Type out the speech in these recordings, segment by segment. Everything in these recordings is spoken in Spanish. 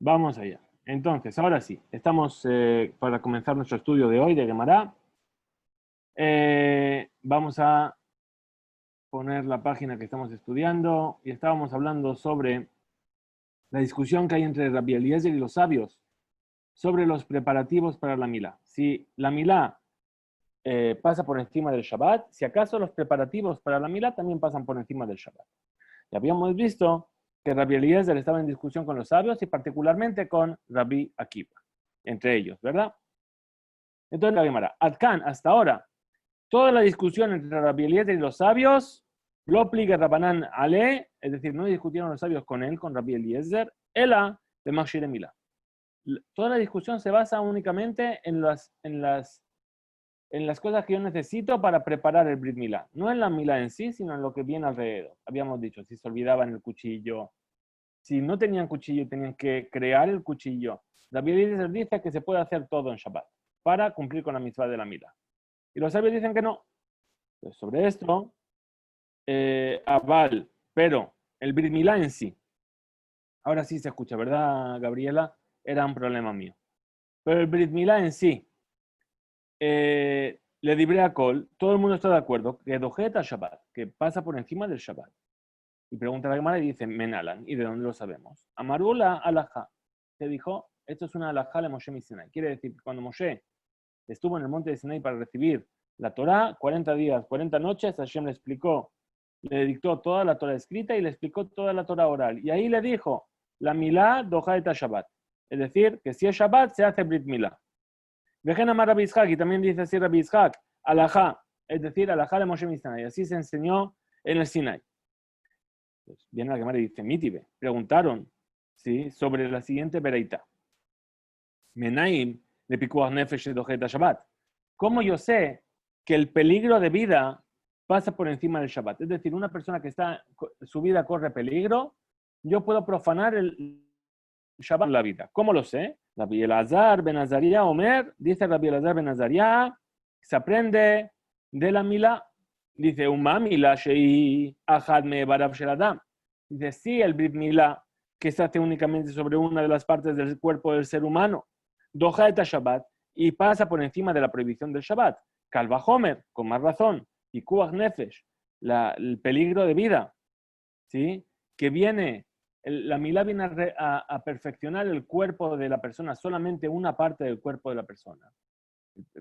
Vamos allá. Entonces, ahora sí, estamos para comenzar nuestro estudio de hoy de Gemara. Vamos a poner la página que estamos estudiando y estábamos hablando sobre la discusión que hay entre Rabbi Eliezer y los sabios sobre los preparativos para la Milá. Si la Milá pasa por encima del Shabbat, si acaso los preparativos para la Milá también pasan por encima del Shabbat. Ya habíamos visto que Rabbi Eliezer estaba en discusión con los sabios y particularmente con Rabbi Akiva, entre ellos, ¿verdad? Entonces la Gemara, Adkan, hasta ahora, toda la discusión entre Rabbi Eliezer y los sabios, lo aplica Rabbanán Ale, es decir, no discutieron los sabios con él, con Rabbi Eliezer, Ela de Mashire Milá. Toda la discusión se basa únicamente en las cosas que yo necesito para preparar el Brit Milá. No en la Milá en sí, sino en lo que viene alrededor. Habíamos dicho, si se olvidaban el cuchillo, si no tenían cuchillo, tenían que crear el cuchillo. Rabbi Eliezer dice que se puede hacer todo en Shabbat para cumplir con la mitzvah de la Milá. Y los sabios dicen que no. Pues sobre esto, Aval, pero el Brit Milá en sí, ahora sí se escucha, ¿verdad, Gabriela? Era un problema mío. Pero el Brit Milá en sí, le libré a Col, todo el mundo está de acuerdo que dojeta Shabbat, que pasa por encima del Shabbat. Y pregunta a la Gemara y dice, Menalan, ¿y de dónde lo sabemos? Amarula alajá, te dijo, esto es una alajá de Moshe Sinai. Quiere decir que cuando Moshe estuvo en el monte de Sinai para recibir la Torá, 40 días, 40 noches, Hashem le explicó, le dictó toda la Torá escrita y le explicó toda la Torá oral. Y ahí le dijo, la milá dojaeta Shabbat. Es decir, que si es Shabbat, se hace Brit Milá. Vejen amar Rabbi Ishaq, y también dice así Rabbi Ishaq, alajá, es decir, alajá de Moshe Sinai. Así se enseñó en el Sinai. Pues viene la Gemara y dice, Mitibe, preguntaron, ¿sí?, sobre la siguiente bereita. Menaim de pikuach nefesh de dojeta Shabbat. ¿Cómo yo sé que el peligro de vida pasa por encima del Shabbat? Es decir, una persona que está, su vida corre peligro, yo puedo profanar el Shabbat en la vida. ¿Cómo lo sé? Rabbi Elazar ben Azaria Omer, dice Rabbi Elazar ben Azaria, se aprende de la Milá. Dice, Uma Milá shei ahad me barav shel Adam. Dice, sí, el Brit Milá, que se hace únicamente sobre una de las partes del cuerpo del ser humano, doja et Shabbat, y pasa por encima de la prohibición del Shabbat. Kalva Homer, con más razón, y Kuach Nefesh, el peligro de vida, ¿sí?, que viene, la Milá viene a perfeccionar el cuerpo de la persona, solamente una parte del cuerpo de la persona.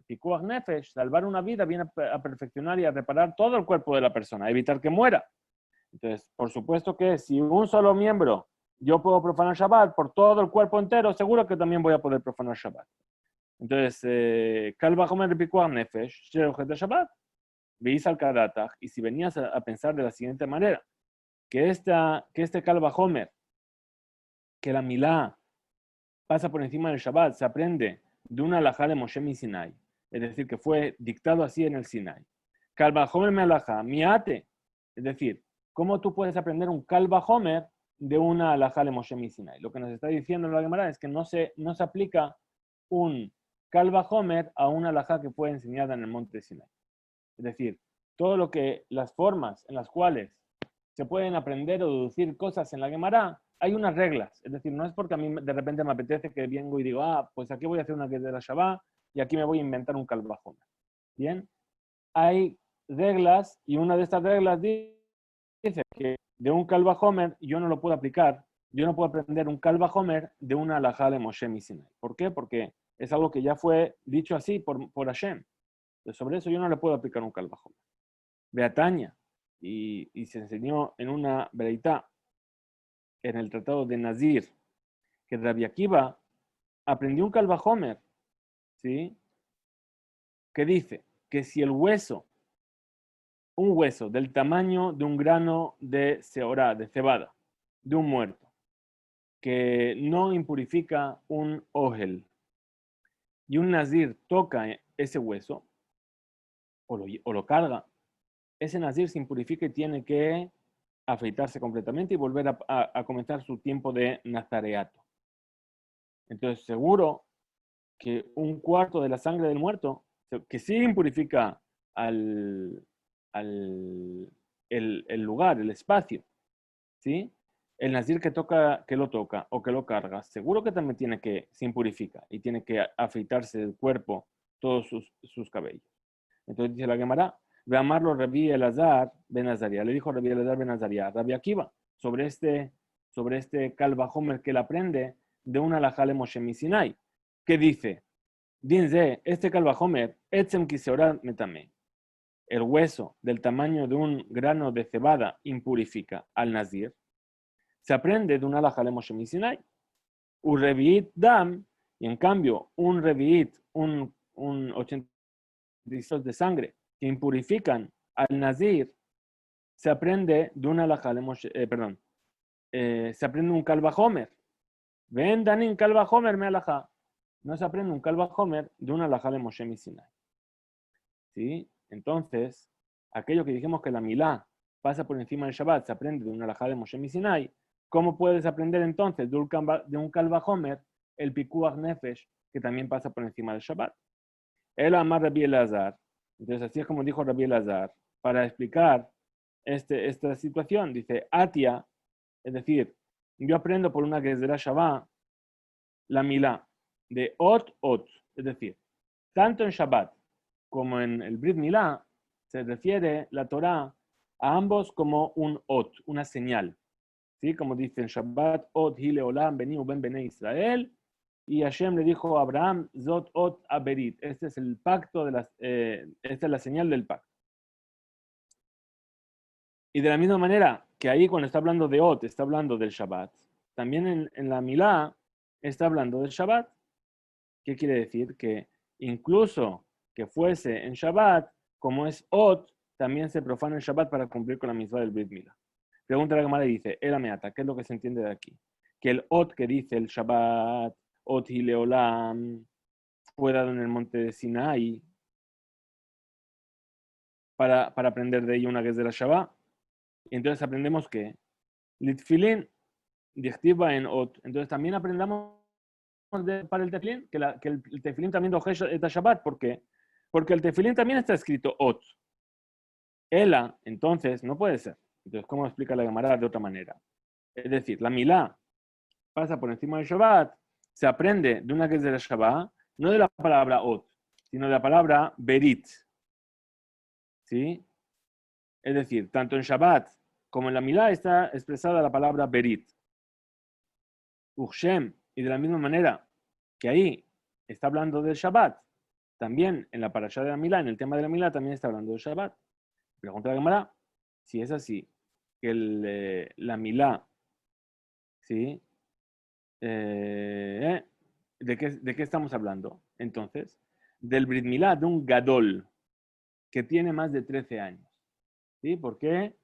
Pikuach Nefesh, salvar una vida, viene a perfeccionar y a reparar todo el cuerpo de la persona, a evitar que muera. Entonces, por supuesto que si un solo miembro yo puedo profanar Shabbat por todo el cuerpo entero, seguro que también voy a poder profanar Shabbat. Entonces, Kalva Homer Pikuach Nefesh, Shabbat, veis al Karataj, y si venías a pensar de la siguiente manera, que este Kalva Homer, que la Milá pasa por encima del Shabbat, se aprende de una alajá de Moshe mi Sinai, es decir, que fue dictado así en el Sinai. Kalva Homer me alajá, miate, es decir, ¿cómo tú puedes aprender un Kalva Homer de una alajá de Moshe mi Sinai? Lo que nos está diciendo la Gemara es que no se aplica un Kalva Homer a una alajá que fue enseñada en el monte de Sinai. Es decir, todo lo que, las formas en las cuales se pueden aprender o deducir cosas en la Gemara, hay unas reglas. Es decir, no es porque a mí de repente me apetece que vengo y digo, pues aquí voy a hacer una que de la Shabbat y aquí me voy a inventar un Kalva Homer. Bien, hay reglas y una de estas reglas dice que de un Kalva Homer yo no lo puedo aplicar, yo no puedo aprender un Kalva Homer de una alajá de Moshe mi Sinai. ¿Por qué? Porque es algo que ya fue dicho así por Hashem. Entonces, sobre eso yo no le puedo aplicar un Kalva Homer. Beataña, y se enseñó en una bereitá, en el tratado de Nazir, que Rabbi Akiva aprendió un Kalva Homer, ¿sí?, que dice que si el hueso, un hueso del tamaño de un grano de seorá, de cebada, de un muerto, que no impurifica un ogel, y un nazir toca ese hueso, o lo carga, ese nazir se impurifica y tiene que afeitarse completamente y volver a comenzar su tiempo de nazareato. Entonces, seguro que un cuarto de la sangre del muerto, que sí impurifica el lugar, el espacio, ¿sí?, el nazir que lo toca o que lo carga, seguro que también se impurifica y tiene que afeitarse del cuerpo todos sus cabellos. Entonces dice la Gemara, ve a amarlo Rabbi Elazar ben Azaria. Le dijo Rabbi Elazar ben Azaria, Rabbi Akiva, sobre este Kalvahomer que él aprende de una alajá Moshe Sinai, que dice, Dinze, este Kalvahomer, etzem kiseorat metame. El hueso del tamaño de un grano de cebada impurifica al nazir. Se aprende de una alajá Moshe Sinai. Un reviit dam, y en cambio, un reviit, un 80 de sangre que impurifican al nazir, se aprende de una alajá se aprende un kalvahomer. Ven danin kalvahomer me alajá. No se aprende un kalvahomer de una alajá de Moshe Sinai. ¿Sí? Entonces, aquello que dijimos que la milá pasa por encima del Shabbat, se aprende de una alajá de Moshe Sinai. ¿Cómo puedes aprender entonces de un kalvahomer el pikuach nefesh que también pasa por encima del Shabbat? El amar Rabbi Elazar. Entonces, así es como dijo Rabbi Elazar, para explicar esta situación. Dice, Atia, es decir, yo aprendo por una Gezerá Shabbat la milá de ot, es decir, tanto en Shabbat como en el Brit Milá, se refiere la Torá a ambos como un ot, una señal. ¿Sí? Como dice en Shabbat, ot hile olam beni ben bene Israel, y Hashem le dijo a Abraham, Zot ot aberit. Este es el pacto, esta es la señal del pacto. Y de la misma manera que ahí cuando está hablando de ot, está hablando del Shabbat, también en la Milá está hablando del Shabbat. ¿Qué quiere decir? Que incluso que fuese en Shabbat, como es ot, también se profana el Shabbat para cumplir con la misma del Brit Milá. Pregunta la Gemara y dice, el ameata, ¿qué es lo que se entiende de aquí? Que el ot que dice el Shabbat, ot hileolam, fue dado en el monte de Sinai para aprender de ello una vez de la Shabbat. Y entonces aprendemos que litfilin dichtiva en ot. Entonces también aprendamos para el tefilín, que el tefilín también doje et Shabbat. ¿Por qué? Porque el tefilín también está escrito ot. Ela, entonces, no puede ser. Entonces, ¿cómo explica la Gemara de otra manera? Es decir, la milá pasa por encima del Shabbat, se aprende de una que es de la Shabbat, no de la palabra ot, sino de la palabra berit. ¿Sí? Es decir, tanto en Shabbat como en la milá está expresada la palabra berit. Uchem, y de la misma manera que ahí está hablando del Shabbat, también en la parashá de la milá, en el tema de la milá, también está hablando del Shabbat. Pregunta la Gemara, si es así, que la milá, ¿sí? ¿De qué estamos hablando? Entonces, del Brit Milá, de un Gadol que tiene más de 13 años. ¿Sí? ¿Por qué?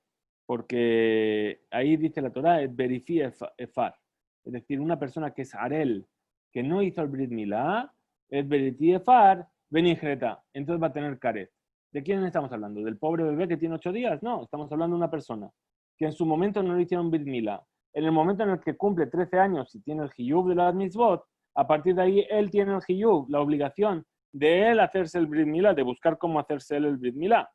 Porque ahí dice la Torá, et verifi efar. Es decir, una persona que es Arel, que no hizo el Brit Milá, et verifi efar, benijreta. Entonces va a tener caret. ¿De quién estamos hablando? ¿Del pobre bebé que tiene 8 días? No, estamos hablando de una persona que en su momento no le hicieron Brit Milá. En el momento en el que cumple 13 años y tiene el hiyub de la mitzvot, a partir de ahí él tiene el hiyub, la obligación de él hacerse el Brit Milá, de buscar cómo hacerse él el Brit Milá.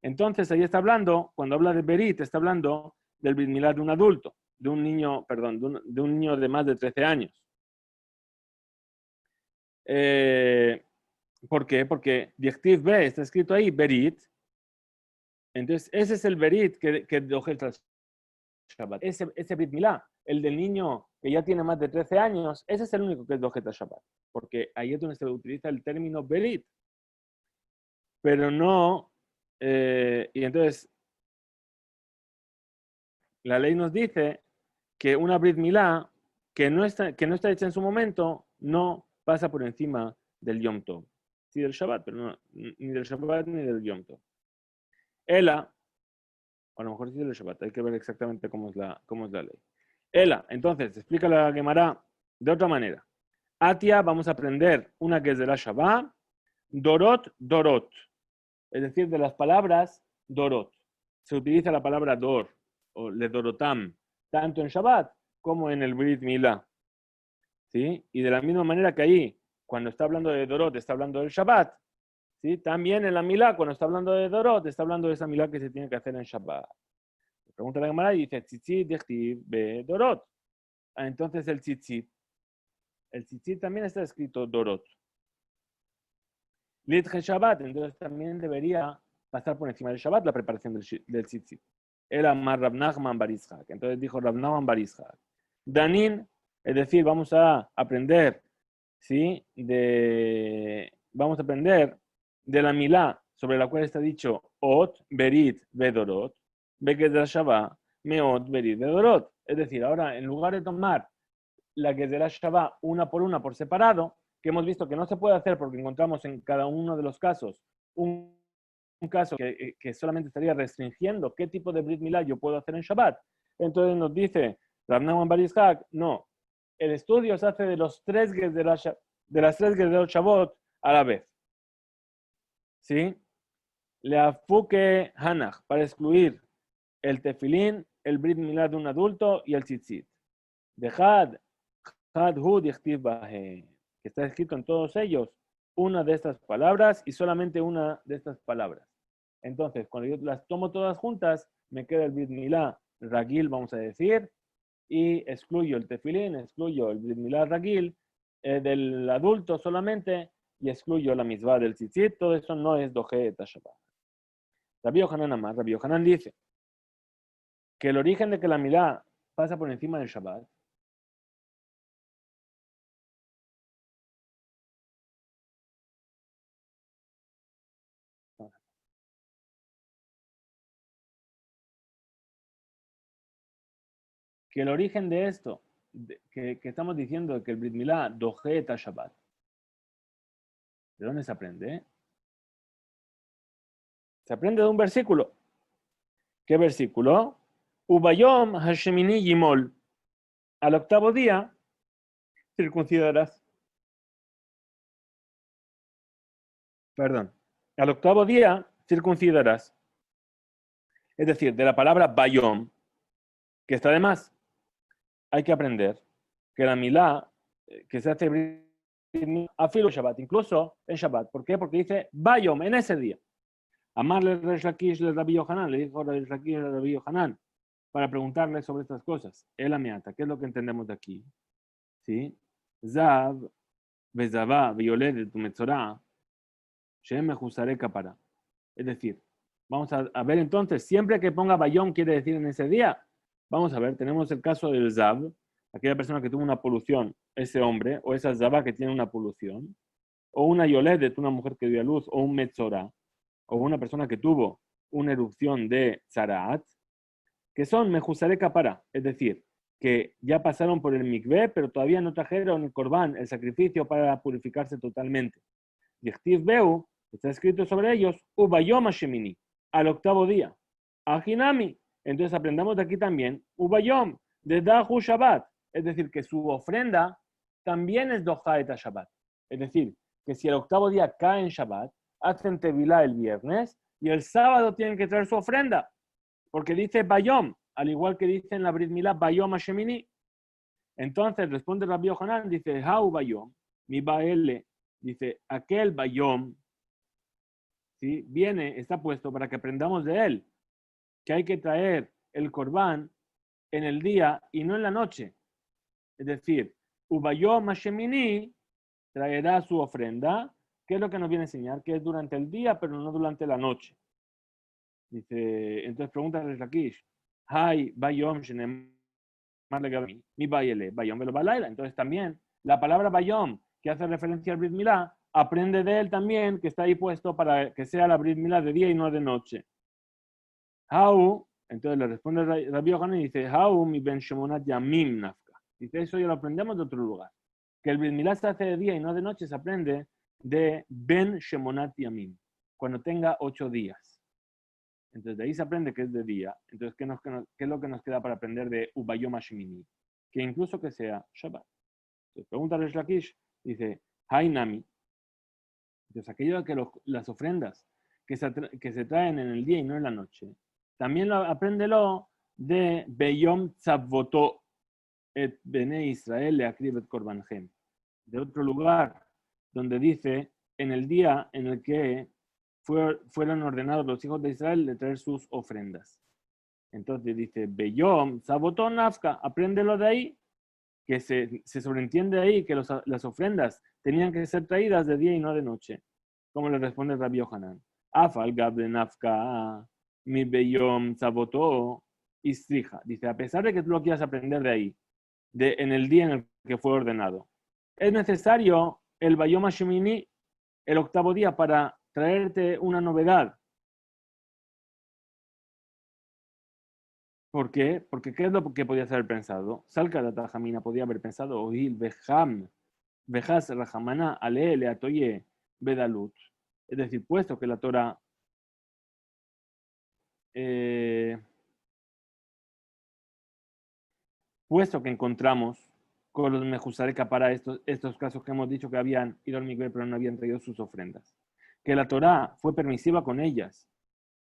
Entonces ahí está hablando, cuando habla de Berit, está hablando del Brit Milá de un adulto, de un niño, perdón, de un niño de más de 13 años. ¿Por qué? Porque Dichtiv B está escrito ahí, Berit. Entonces ese es el Berit que doje el Shabbat. Ese Brit Milá, el del niño que ya tiene más de 13 años, ese es el único que es doje el Shabbat. Porque ahí es donde se utiliza el término Berit. Pero no, y entonces la ley nos dice que una Brit Milá que no está hecha en su momento no pasa por encima del Yom Tov. Sí, del Shabbat, pero no, ni del Shabbat ni del Yom Tov. Ela, a lo mejor sí del Shabbat, hay que ver exactamente cómo es la ley. Ela, entonces, explica la Gemara de otra manera. Atia, vamos a aprender una que es de la Shabbat, Dorot, Dorot. Es decir, de las palabras Dorot. Se utiliza la palabra Dor, o le Dorotam, tanto en Shabbat como en el Brit Milá. ¿Sí? Y de la misma manera que ahí, cuando está hablando de Dorot, está hablando del Shabbat. ¿Sí? También en la Milá, cuando está hablando de Dorot, está hablando de esa Milá que se tiene que hacer en Shabbat. Pregunta la Gemara y dice, tzitzit dechtiv bedorot. Entonces el tzitzit también está escrito dorot. Litche Shabbat, entonces también debería pasar por encima del Shabbat la preparación del tzitzit. Era más Rav Nachman bar Yitzhak. Entonces dijo Rav Nachman bar Yitzhak. Danin, es decir, vamos a aprender, ¿sí? Vamos a aprender de la milá sobre la cual está dicho Ot, Berit, Vedorot, Bekedra Shabbat, Meot, Berit, Vedorot. Es decir, ahora en lugar de tomar la Kedera Shabbat una por separado, que hemos visto que no se puede hacer porque encontramos en cada uno de los casos un caso que solamente estaría restringiendo qué tipo de Brit Milá yo puedo hacer en Shabbat. Entonces nos dice Rav Nachman bar Yitzhak, no, el estudio se hace de las tres Gezerot Shabbat a la vez. ¿Sí? Le afuque Hanach, para excluir el tefilín, el Brit Milá de un adulto y el tzitzit. Dejad que está escrito en todos ellos una de estas palabras y solamente una de estas palabras. Entonces, cuando yo las tomo todas juntas, me queda el Brit Milá Ragil, vamos a decir, y excluyo el tefilín, excluyo el Brit Milá Ragil del adulto solamente y excluyo la misvá del tzitzit. Todo eso no es doje Shabbat. Rabbi Yohanan Amar, Rabbi Yohanan dice que el origen de que la milá pasa por encima del Shabbat que el origen de esto, que estamos diciendo que el Brit Milá doje Shabbat, ¿de dónde se aprende? Se aprende de un versículo. ¿Qué versículo? Ubayom Hashemini Yimol. Al octavo día circuncidarás. Perdón. Al octavo día circuncidarás. Es decir, de la palabra Bayom, que está de más, hay que aprender que la milá que se hace a filo Shabbat, incluso en Shabbat. ¿Por qué? Porque dice Bayom, en ese día. Amarle Resh Lakish le Rabbi Yohanan, le dijo Resh Lakish le Rabbi Yohanan, para preguntarle sobre estas cosas. El amiata, ¿qué es lo que entendemos de aquí? ¿Sí? Zav, Bezavá, Violet, tu Metzorá, Shem Mejusare Kapara. Es decir, vamos a ver entonces, siempre que ponga Bayom quiere decir en ese día. Vamos a ver, tenemos el caso del Zav, aquella persona que tuvo una polución, ese hombre, o esa Zavá que tiene una polución, o una Yoledet, una mujer que dio a luz, o un Metzorá, o una persona que tuvo una erupción de Tzaraat, que son Mejusare Kapara, es decir, que ya pasaron por el mikveh, pero todavía no trajeron el corbán, el sacrificio para purificarse totalmente. Yechtiv Beu, está escrito sobre ellos, Ubayom Hashemini, al octavo día. Ajinami, entonces aprendamos de aquí también, Ubayom, de Dahu Shabbat, es decir, que su ofrenda también es Dohaet Shabbat. Es decir, que si el octavo día cae en Shabbat, hacen Tevilá el viernes y el sábado tienen que traer su ofrenda. Porque dice Bayom, al igual que dice en la Brit Milá, Bayom Hashemini. Entonces responde Rabbi Yohanan, dice, Hau Bayom, mi Baele, dice, aquel Bayom, ¿sí? Viene, está puesto para que aprendamos de él, que hay que traer el corbán en el día y no en la noche. Es decir, Ubayom Hashemini traerá su ofrenda, que es lo que nos viene a enseñar, que es durante el día, pero no durante la noche. Dice, entonces pregunta a Lakish, Hay Bayom mi Bayele, Bayom velo Balaila. Entonces también la palabra Bayom, que hace referencia al Brit Milá, aprende de él también, que está ahí puesto para que sea la Brit Milá de día y no de noche. How, entonces le responde Rabbi Yohanan y dice, How mi ben Shemonat Yamim nafka. Dice, eso ya lo aprendemos de otro lugar. Que el Brit Milá se hace de día y no de noche, se aprende de Ben Shemonat Yamim, cuando tenga 8 días. Entonces de ahí se aprende que es de día. Entonces, ¿qué es lo que nos queda para aprender de Ubayom Hashemini? Que incluso que sea Shabbat. Entonces pregunta a Resh Lakish, dice, Hainami. Entonces aquello que las ofrendas que se traen en el día y no en la noche, también apréndelo de Beyom Tzavoto et Bene Israel le akribet korbanhem. De otro lugar, donde dice, en el día en el que fueron ordenados los hijos de Israel de traer sus ofrendas. Entonces dice, Beyom, Sabotón, Nafka, apréndelo de ahí, que se sobreentiende ahí que las ofrendas tenían que ser traídas de día y no de noche. Como le responde Rabbi Yohanan. Afal gab de Nafka, mi Beyom, Sabotó, Istrija. Dice, a pesar de que tú lo quieras aprender de ahí, en el día en el que fue ordenado, es necesario el Bayom Hashemini, el octavo día, para traerte una novedad. ¿Por qué? Porque ¿qué es lo que podías haber pensado? Salca de Tajamina podía haber pensado, Oil, Beham, Bejas, Rahamana, Ale, Leatoye, Bedalut. Es decir, puesto que la Torah, eh, puesto que encontramos con los Mejusareka para estos casos que hemos dicho que habían ido al Migbe pero no habían traído sus ofrendas, que la Torah fue permisiva con ellas,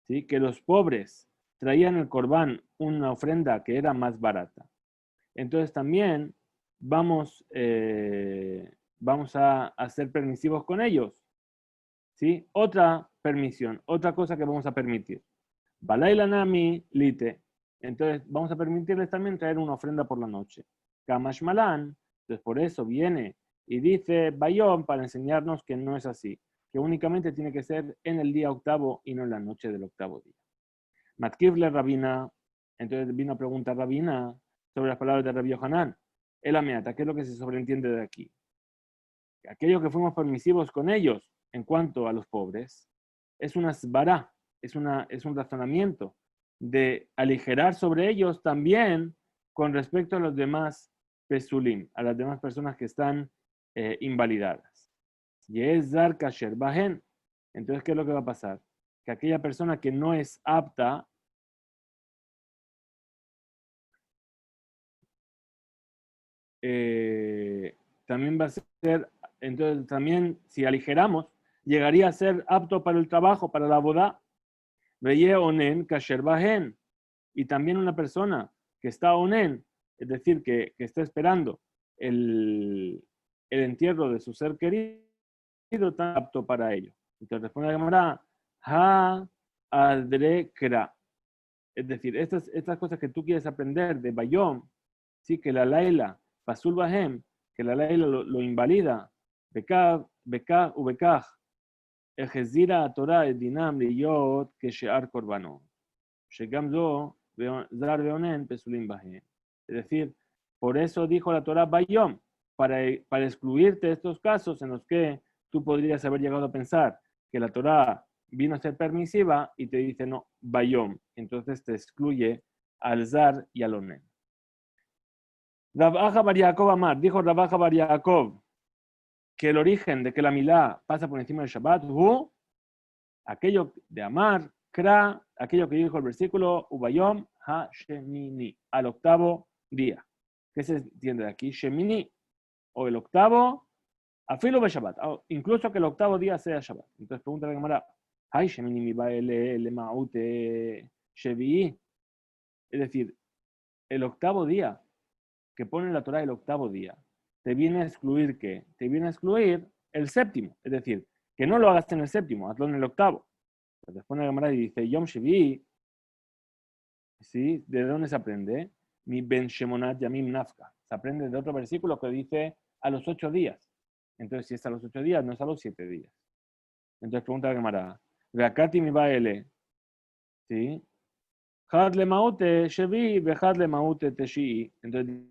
¿sí? Que los pobres traían el corbán una ofrenda que era más barata. Entonces también vamos a ser permisivos con ellos, ¿sí? Otra permisión, otra cosa que vamos a permitir. Balailanami lite. Entonces vamos a permitirles también traer una ofrenda por la noche. Kamash Malan, entonces por eso viene y dice Bayom para enseñarnos que no es así, que únicamente tiene que ser en el día octavo y no en la noche del octavo día. Matkivle Rabina, entonces vino a preguntar Rabina sobre las palabras de Rabbi Yohanan. El ameata, ¿qué es lo que se sobreentiende de aquí? Aquello que fuimos permisivos con ellos en cuanto a los pobres es una svara, es un razonamiento de aligerar sobre ellos también con respecto a los demás pesulim, a las demás personas que están invalidadas. Yezar kasher bahen. Entonces, ¿qué es lo que va a pasar? Que aquella persona que no es apta también va a ser, entonces también si aligeramos, llegaría a ser apto para el trabajo, para la boda. Veye onen kasher bahen. Y también una persona que está onen, es decir, que está esperando el entierro de su ser querido, está apto para ello. Entonces responde la Gemara, ha adrekra. Es decir, estas cosas que tú quieres aprender de Bayom, sí, que la Laila, Pasul Bahem, que la Laila lo invalida, Bekah u Bekah, Ejezira Torah et Dinam Liyot que Shear Korbano, Shegam Zo, Zar Beonen, Pesulim Bahem. Es decir, por eso dijo la Torah Bayom, para excluirte estos casos en los que tú podrías haber llegado a pensar que la Torah vino a ser permisiva y te dice no, Bayom. Entonces te excluye al Zar y al Onen. Rabaja Bar Yaakov Amar, dijo Rabaja Bar Yaakov, que el origen de que la milá pasa por encima del Shabbat, aquello de amar, kra, aquello que dijo el versículo, ubayom ha shemini, al octavo día. ¿Qué se entiende de aquí? Shemini, o el octavo, afilo be Shabbat, incluso que el octavo día sea Shabbat. Entonces pregunta la Gemara, hay shemini mi baele le maute shevi. Es decir, el octavo día, que pone la Torah el octavo día, te viene a excluir ¿qué? Te viene a excluir el séptimo. Es decir, que no lo hagas en el séptimo, hazlo en el octavo. Entonces pone la Gemara y dice, Yom Shevi, ¿sí? ¿De dónde se aprende? Mi Ben Shemonat Yamim Nafka. Se aprende de otro versículo que dice a los 8 días. Entonces, si es a los 8 días, no es a los 7 días. Entonces pregunta la Gemara, Veakati mi baele, ¿sí? Had le maute Shevi, vejad le maute Teshi. Entonces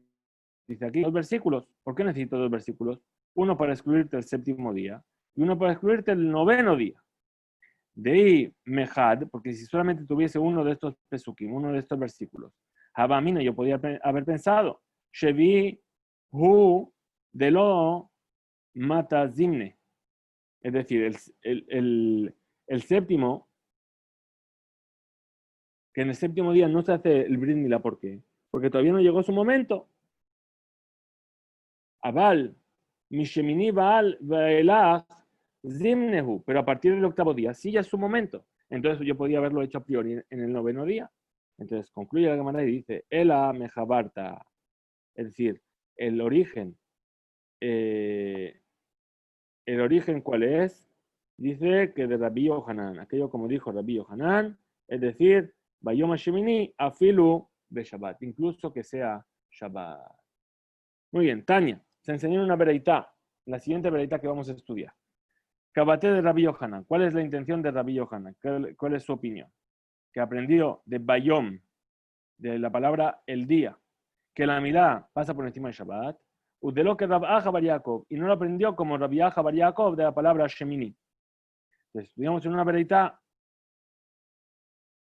dice aquí dos versículos. ¿Por qué necesito dos versículos? Uno para excluirte el séptimo día y uno para excluirte el noveno día. De ahí, mejad, porque si solamente tuviese uno de estos pesukim, uno de estos versículos, Habamina, yo podía haber pensado, Shevi hu de lo mata zimne. Es decir, el séptimo, que en el séptimo día no se hace el brit milá, ¿por qué? Porque todavía no llegó su momento. Abal, Mishemini Baal Baelach Zimnehu, pero a partir del octavo día, sí ya es su momento. Entonces yo podía haberlo hecho a priori en el noveno día. Entonces concluye la Gemara y dice, Ela Mejabarta, es decir, el origen, eh, ¿cuál es? Dice que de Rabbi Yohanan, aquello como dijo Rabbi Yohanan, es decir, Bayom Hashemini, afilu de Shabbat, incluso que sea Shabbat. Muy bien, Tania, se enseñó una vereitá, la siguiente vereitá que vamos a estudiar. Kabaté de Rabbi Yohanan. ¿Cuál es la intención de Rabbi Yohanan? ¿Cuál es su opinión? Que aprendió de Bayom, de la palabra el día, que la milá pasa por encima de Shabbat, de lo que Rab Aja Bar Yaakov, y no lo aprendió como Rabbi Aja Bar Yaakov de la palabra Shemini. Entonces, estudiamos en una vereitá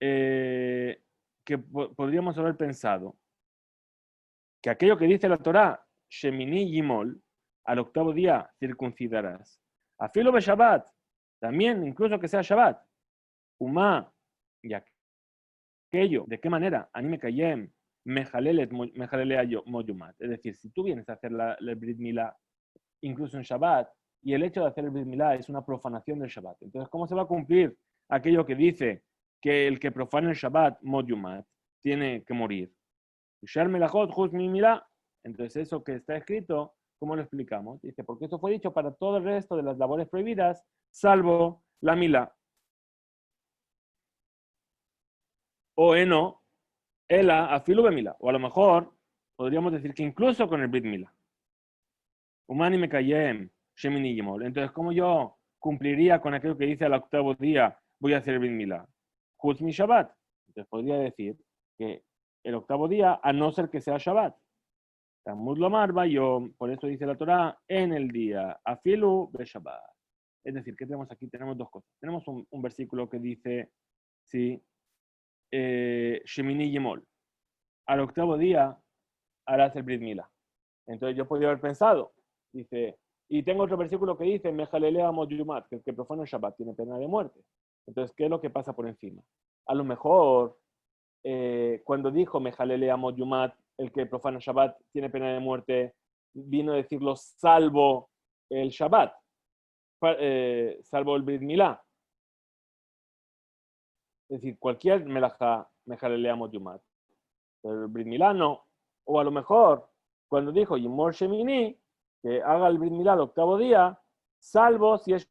que podríamos haber pensado que aquello que dice la Torá, Shemini Yimol, al octavo día circuncidarás. Afilo be Shabbat, también, incluso que sea Shabbat. Umá, y aquello, ¿de qué manera? Anime Kayem, Mejalele Moyumat. Es decir, si tú vienes a hacer el Brit Milá, incluso en Shabbat, y el hecho de hacer el Brit Milá es una profanación del Shabbat. Entonces, ¿cómo se va a cumplir aquello que dice que el que profana el Shabbat, Moyumat, tiene que morir? Entonces, eso que está escrito, ¿cómo lo explicamos? Dice, porque esto fue dicho para todo el resto de las labores prohibidas, salvo la Milá. O eno, ela, afilu bemila. O a lo mejor podríamos decir que incluso con el Brit Milá. Humani me kayem, shemini yimol. Entonces, ¿cómo yo cumpliría con aquello que dice al octavo día, voy a hacer el Brit Milá? Juz mi Shabbat. Entonces, podría decir que el octavo día, a no ser que sea Shabbat. Tamuz lomar bayom, por eso dice la Torá, en el día, afilu be Shabbat. Es decir, ¿qué tenemos aquí? Tenemos dos cosas. Tenemos un versículo que dice, sí, Shemini Yemol. Al octavo día harás el Brit Milá. Entonces yo podría haber pensado, dice, y tengo otro versículo que dice, Mejalelea Modyumat, que el que profana el Shabbat tiene pena de muerte. Entonces, ¿qué es lo que pasa por encima? A lo mejor, cuando dijo Mejalelea Modyumat, el que profana el Shabbat tiene pena de muerte, vino a decirlo salvo el Shabbat, salvo el Brit Milá. Es decir, cualquier melajá, Mejalelea Modyumat. Pero el Brit Milá no. O a lo mejor, cuando dijo Yimor Shemini, que haga el Brit Milá el octavo día, salvo si es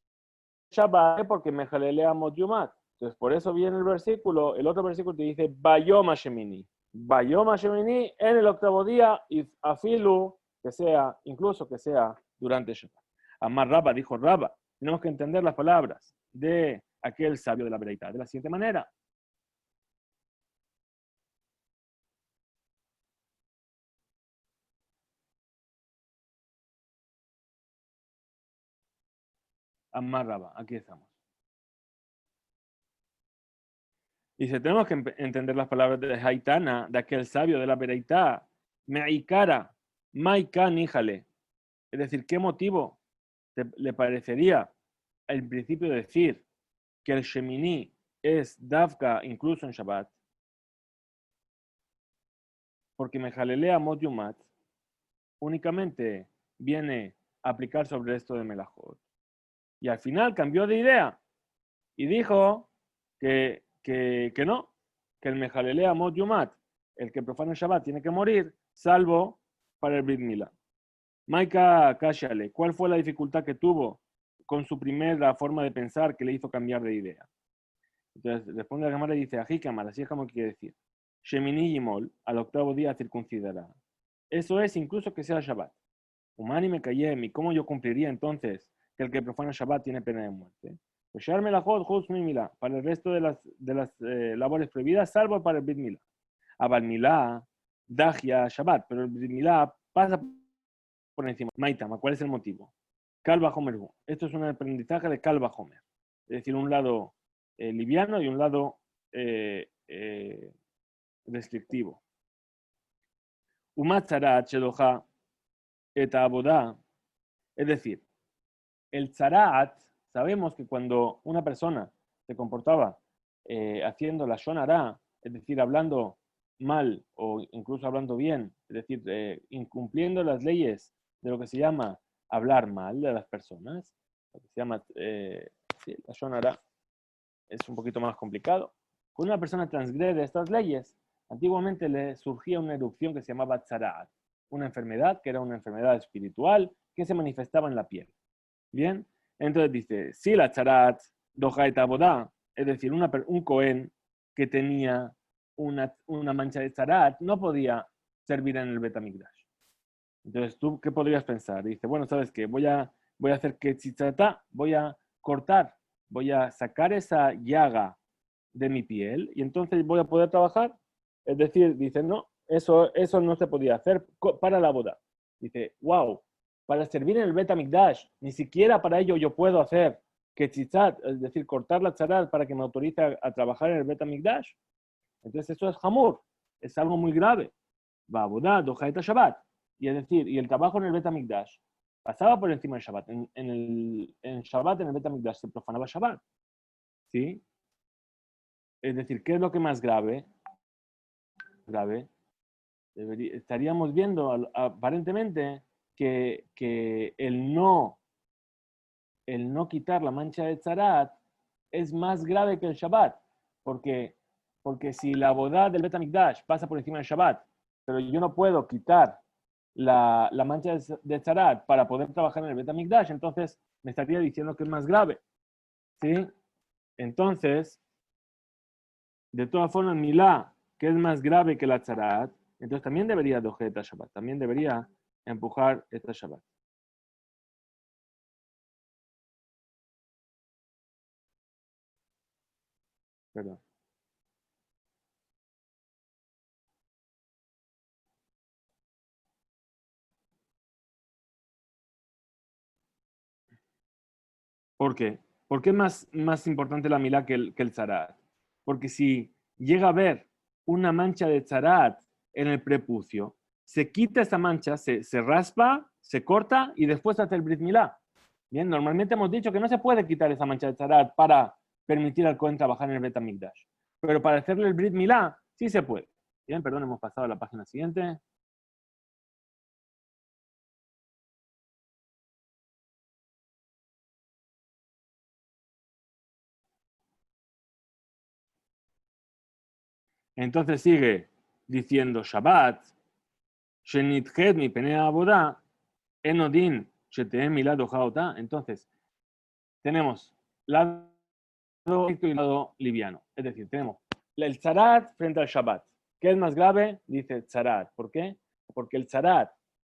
Shabbat, porque Mejalelea Modyumat. Entonces, por eso viene el versículo, el otro versículo que dice Bayom Shemini. Bayom Shemini en el octavo día, y afilu, que sea, incluso que sea durante Shabbat. Amar Rabba, dijo Rabba, tenemos que entender las palabras de aquel sabio de la veredad de la siguiente manera. Amar Rabba, aquí estamos. Dice, tenemos que entender las palabras de Haitana, de aquel sabio de la Bereitá, Meikara, Maika Níjale. Es decir, ¿qué motivo le parecería al principio decir que el Shemini es Davka incluso en Shabbat? Porque Mejalelea Modyumat únicamente viene a aplicar sobre esto de Melajot. Y al final cambió de idea y dijo que no, que el Mejalelea Modyumat, el que profana el Shabbat, tiene que morir, salvo para el Brit Milá. Maika Kashale, ¿cuál fue la dificultad que tuvo con su primera forma de pensar que le hizo cambiar de idea? Entonces responde la cámara y dice, Ajikamar, así es como quiere decir. Shemini Yimol, al octavo día circuncidará. Eso es incluso que sea Shabbat. Humani me callé, ¿y cómo yo cumpliría entonces que el que profana Shabbat tiene pena de muerte? Para el resto de las labores prohibidas, salvo para el Brit Milá. Abal Milá, Dajia, Shabbat, pero el Brit Milá pasa por encima. Maitama, ¿cuál es el motivo? Calva Homer. Esto es un aprendizaje de Calva Homer. Es decir, un lado liviano y un lado restrictivo. Umatzara Chedoja eta Abodá. Es decir, el tzaraat, sabemos que cuando una persona se comportaba haciendo la shonará, es decir, hablando mal o incluso hablando bien, es decir, incumpliendo las leyes de lo que se llama hablar mal de las personas, lo que se llama sí, la shonará es un poquito más complicado. Cuando una persona transgrede estas leyes, antiguamente le surgía una erupción que se llamaba tzaraat, una enfermedad que era una enfermedad espiritual que se manifestaba en la piel. Bien, entonces dice, si la charat doja et abodá, es decir, un cohen que tenía una mancha de tzarat no podía servir en el Betamigdash. Entonces, ¿tú qué podrías pensar? Dice, bueno, ¿sabes qué? Voy a hacer que tzitzata, voy a cortar, voy a sacar esa llaga de mi piel y entonces voy a poder trabajar. Es decir, dice, no, eso no se podía hacer para la boda. Dice, wow, para servir en el Betamigdash, ni siquiera para ello yo puedo hacer que tzitzat, es decir, cortar la tzarat para que me autorice a trabajar en el Betamigdash. Entonces eso es hamur, es algo muy grave. Va a boda, dojaeta Shabbat. Y es decir, y el trabajo en el Betamigdash pasaba por encima del Shabbat. En Shabbat, en el Betamigdash, se profanaba Shabbat. ¿Sí? Es decir, ¿qué es lo que más grave? Estaríamos viendo aparentemente que el no quitar la mancha de tzarat es más grave que el Shabbat. Porque, porque si la boda del Betamigdash pasa por encima del Shabbat, pero yo no puedo quitar la mancha de tzarat para poder trabajar en el Betamigdash, entonces me estaría diciendo que es más grave. ¿Sí? Entonces, de todas formas, Milá, que es más grave que la tzarat, entonces también debería dojer esta Shabbat, también debería empujar esta Shabbat. Perdón. ¿Por qué? ¿Por qué es más importante la milá que el tzarat? Porque si llega a haber una mancha de tzarat en el prepucio, se quita esa mancha, se raspa, se corta y después hace el brit milá. Bien, normalmente hemos dicho que no se puede quitar esa mancha de tzarat para permitir al Cohen trabajar en el Betamigdash. Pero para hacerle el brit milá, sí se puede. Bien, perdón, hemos pasado a la página siguiente. Entonces sigue diciendo Shabbat, Shenitchet mi penea abodá, enodin sheteem milado jaotá. Entonces, tenemos lado y lado liviano. Es decir, tenemos el tzarat frente al Shabbat. ¿Qué es más grave? Dice tzarat. ¿Por qué? Porque el tzarat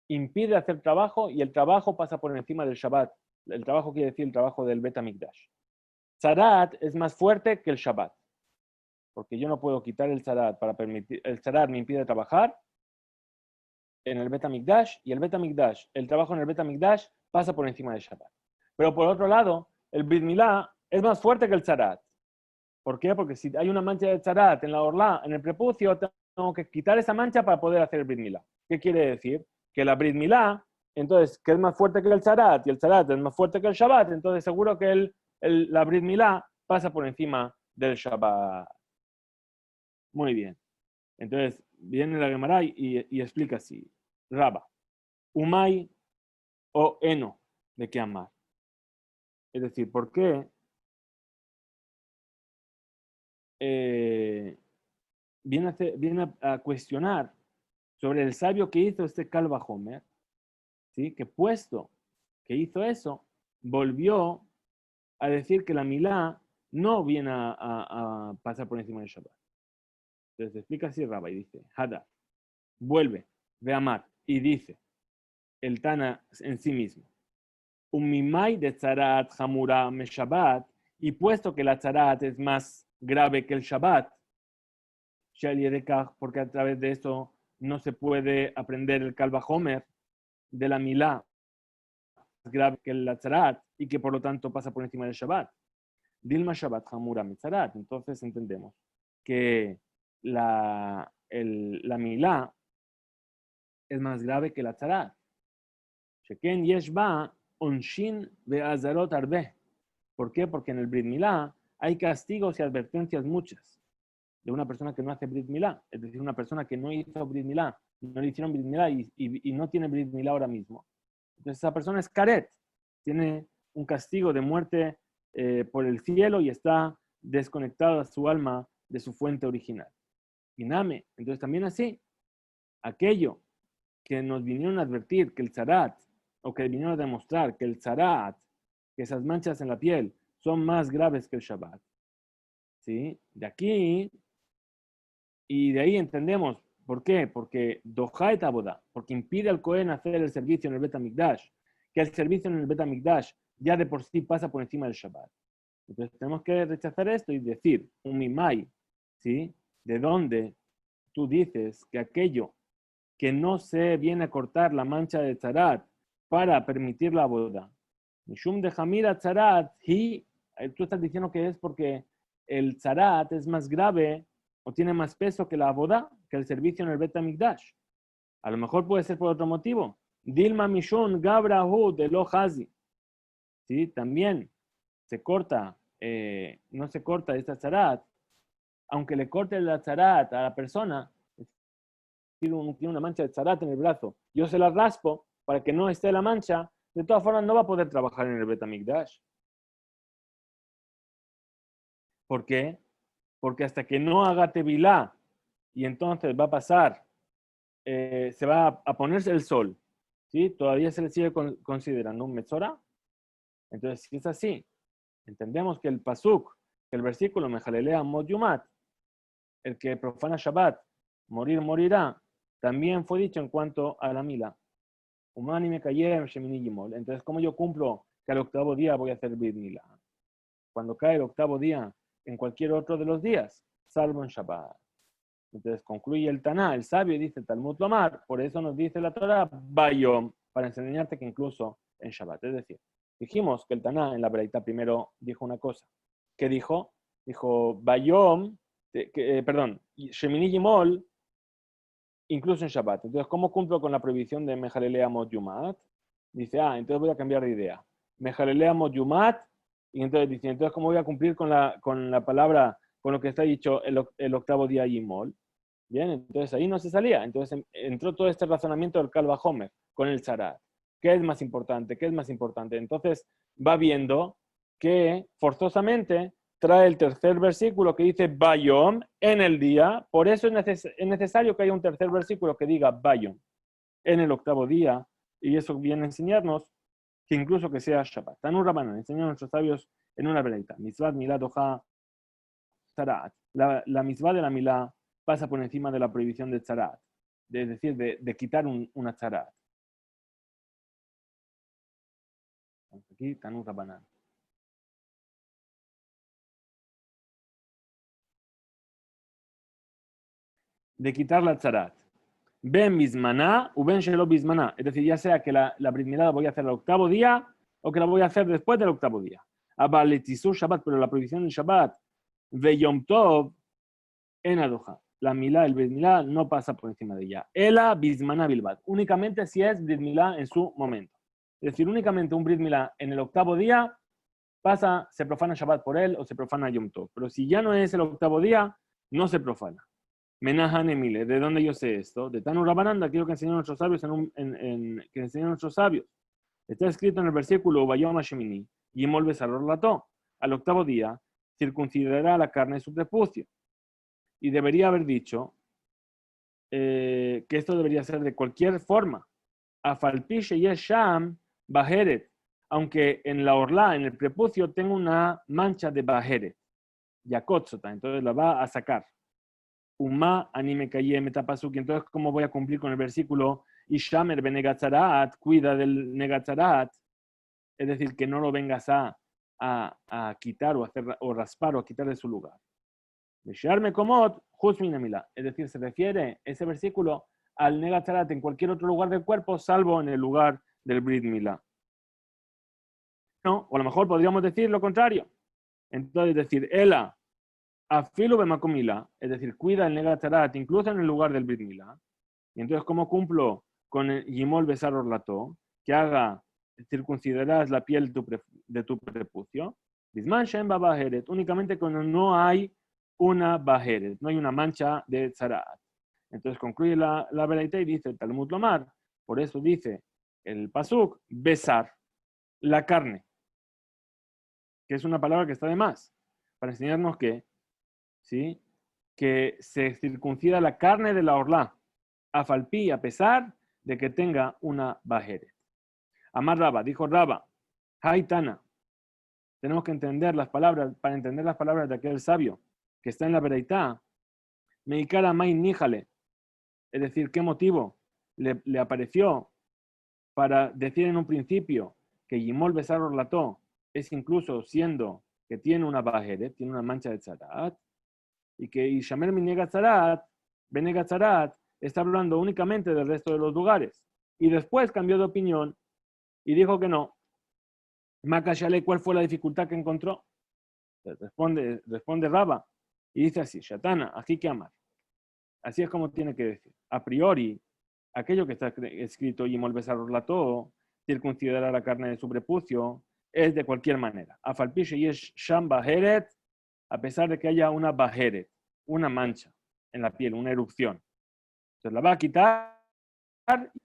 impide hacer trabajo y el trabajo pasa por encima del Shabbat. El trabajo quiere decir el trabajo del Betamigdash. Tzarat es más fuerte que el Shabbat. Porque yo no puedo quitar el tzarat para permitir. El tzarat me impide trabajar en el Betamigdash y el trabajo en el Betamigdash pasa por encima del Shabbat. Pero por otro lado, el Brit Milá es más fuerte que el Tzarat. ¿Por qué? Porque si hay una mancha de Tzarat en la orla, en el prepucio, tengo que quitar esa mancha para poder hacer el Brit Milá. ¿Qué quiere decir? Que la Brit Milá, entonces, que es más fuerte que el Tzarat y el Tzarat es más fuerte que el Shabbat, entonces seguro que la Brit Milá pasa por encima del Shabbat. Muy bien. Entonces, viene la Gemara y explica así. Raba, Umay o Eno, de qué amar. Es decir, ¿por qué viene a cuestionar sobre el sabio que hizo este Calva Homer? ¿Sí? Que puesto que hizo eso, volvió a decir que la Milá no viene a pasar por encima del Shabbat. Entonces explica así Raba y dice, Hada, vuelve, ve a amar, y dice, el Tana en sí mismo, Umimai de Tzarat Hamura me Shabbat, y puesto que la Tzarat es más grave que el Shabbat, porque a través de eso no se puede aprender el Kalva Homer de la Milá, más grave que la Tzarat, y que por lo tanto pasa por encima del Shabbat. Dilma Shabbat Hamura me Tzarat. Entonces entendemos que la Milá es más grave que la Tzarat. Sheken Yeshba Onshin Be'azarot Arbe. ¿Por qué? Porque en el Brit Milá hay castigos y advertencias muchas de una persona que no hace Brit Milá, es decir, una persona que no hizo Brit Milá, no le hicieron Brit Milá y no tiene Brit Milá ahora mismo. Entonces esa persona es Karet, tiene un castigo de muerte por el cielo y está desconectada su alma de su fuente original. Iname, entonces también así, aquello que nos vinieron a advertir que el Zarat, o que vinieron a demostrar que el Zarat, que esas manchas en la piel, son más graves que el Shabbat. ¿Sí? De aquí Y de ahí entendemos, ¿por qué? Porque doja et aboda, porque impide al Cohen hacer el servicio en el Bet HaMikdash, que el servicio en el Bet HaMikdash ya de por sí pasa por encima del Shabbat. Entonces tenemos que rechazar esto y decir, un mimai, ¿sí? ¿De dónde tú dices que aquello que no se viene a cortar la mancha de tzarat para permitir la boda? Mishum de Hamira tzarat, y tú estás diciendo que es porque el tzarat es más grave o tiene más peso que la boda, que el servicio en el Bet HaMikdash. A lo mejor puede ser por otro motivo. Dilma Mishun Gabrahu de lo Hazi. ¿Sí? También se corta, no se corta esta tzarat, aunque le corte la tzarat a la persona, tiene una mancha de tzarat en el brazo, yo se la raspo para que no esté la mancha, de todas formas no va a poder trabajar en el Bet HaMikdash. ¿Por qué? Porque hasta que no haga tevilá y entonces va a pasar, se va a ponerse el sol, ¿sí? Todavía se le sigue considerando un metzora. Entonces, si es así, entendemos que el pasuk, que el versículo Mejalelea Mod Yumat, el que profana Shabbat, morir morirá, también fue dicho en cuanto a la mila. Humani me cayem shemini yimol. Entonces, ¿cómo yo cumplo que al octavo día voy a hacer brit mila? Cuando cae el octavo día en cualquier otro de los días, salvo en Shabbat. Entonces concluye el Taná, el sabio, y dice Talmud Lomar, por eso nos dice la Torah, Bayom, para enseñarte que incluso en Shabbat. Es decir, dijimos que el Taná en la Beraita primero dijo una cosa. ¿Qué dijo? Dijo Bayom, perdón, Shemini Yimol, incluso en Shabbat. Entonces, ¿cómo cumplo con la prohibición de Mejalelea Mod Yumat? Dice, entonces voy a cambiar de idea. Mejalelea Mod Yumat, y entonces dice, entonces, ¿cómo voy a cumplir con la palabra, con lo que está dicho el octavo día Yimol? Bien, entonces ahí no se salía. Entonces entró todo este razonamiento del Kalva Homer con el Zarat. ¿Qué es más importante? ¿Qué es más importante? Entonces va viendo que forzosamente trae el tercer versículo que dice Bayom en el día. Por eso es necesario que haya un tercer versículo que diga Bayom en el octavo día. Y eso viene a enseñarnos que incluso que sea Shabbat. Tanur Rabbanan, enseñan a nuestros sabios en una veleita. Mitzvah Milá Doha Zarat. La mitzvah de la Milá pasa por encima de la prohibición de tzarat, es decir, de quitar una tzarat. Aquí, Tanur Rabbanan. De quitar la tzarat. Ben bismaná u ben shelo bismaná. Es decir, ya sea que la brit milá la voy a hacer el octavo día o que la voy a hacer después del octavo día. Abaletizu Shabbat, pero la prohibición del Shabbat, ve Yom Tov en Adoja. La milá, el brit milá, no pasa por encima de ella. Ela bismaná bilbat. Únicamente si es brit milá en su momento. Es decir, únicamente un brit milá en el octavo día pasa, se profana Shabbat por él o se profana Yom Tov. Pero si ya no es el octavo día, no se profana. Menahan Emile, ¿de dónde yo sé esto? De Tanur Rabbananda, quiero que enseñen nuestros sabios que enseñen nuestros sabios. Está escrito en el versículo Bayom Hashemini, Yimol Besaror Lató. Al octavo día circuncidará la carne de su prepucio. Y debería haber dicho que esto debería ser de cualquier forma. Afalpishe Yesham Baheret, aunque en la orla, en el prepucio, tengo una mancha de Baheret, Yakotzota, entonces la va a sacar. Uma anime kaye metapasuk. Entonces, ¿cómo voy a cumplir con el versículo? Ishamer benegatzarat, cuida del negatzarat, es decir, que no lo vengas a quitar o, o raspar o a quitar de su lugar. Mesharme komot, jusminamila. Es decir, se refiere ese versículo al negatzarat en cualquier otro lugar del cuerpo, salvo en el lugar del Brit Milá. No, o a lo mejor podríamos decir lo contrario. Entonces, decir, Ela, afilu bemakomila, es decir, cuida el negatzarat incluso en el lugar del Brit Milá. Y entonces, ¿cómo cumplo con el Yimol Besar Orlato? Que haga, circuncidarás la piel de tu prepucio. Bisman Shem Baheret, únicamente cuando no hay una Baheret, no hay una mancha de Tzarat. Entonces concluye la Beraita y dice Talmud Lomar, por eso dice el Pasuk, besar, la carne, que es una palabra que está de más, para enseñarnos que, ¿sí? Que se circuncida la carne de la orla, a falpí, a pesar de que tenga una bajeret. Amar Raba, dijo Raba, Haitana, tenemos que entender las palabras, para entender las palabras de aquel sabio que está en la Beraitá, Meikara Mai Níjale. Es decir, ¿qué motivo le apareció para decir en un principio que Yimol Besar Orlató es incluso siendo que tiene una bajeret, tiene una mancha de tzarat, y que Ishamer Minega Tzarat, Benega Tzarat, está hablando únicamente del resto de los lugares. Y después cambió de opinión y dijo que no. Makashale, ¿cuál fue la dificultad que encontró? Responde Raba y dice así, Shatana, aquí que amar. Así es como tiene que decir. A priori, aquello que está escrito Yimol Besar Orlató, circuncidar la carne de su prepucio, es de cualquier manera. Afalpiche y es Sham Baheret, a pesar de que haya una Baheret, una mancha en la piel, una erupción. Entonces la va a quitar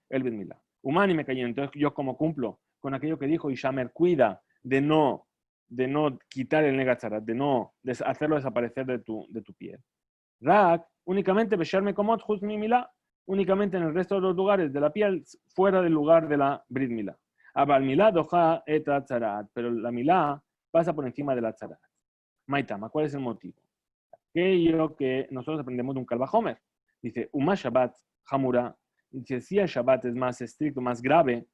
el Brit Milá. Humani me cayó. Entonces yo como cumplo con aquello que dijo Ishamer, cuida de no quitar el Negatzarat, de no hacerlo desaparecer de tu piel. Rak, únicamente Besharme Komot, Juz mi Milá, únicamente en el resto de los lugares de la piel, fuera del lugar de la Brit Milá. Abal Milá doja et atzarat, pero la Milá pasa por encima de la atzarat. Maitama, ¿cuál es el motivo? Aquello que nosotros aprendemos de un Kalva Homer. Dice, Uma Shabbat Hamura, dice, si el Shabbat es más estricto, más grave,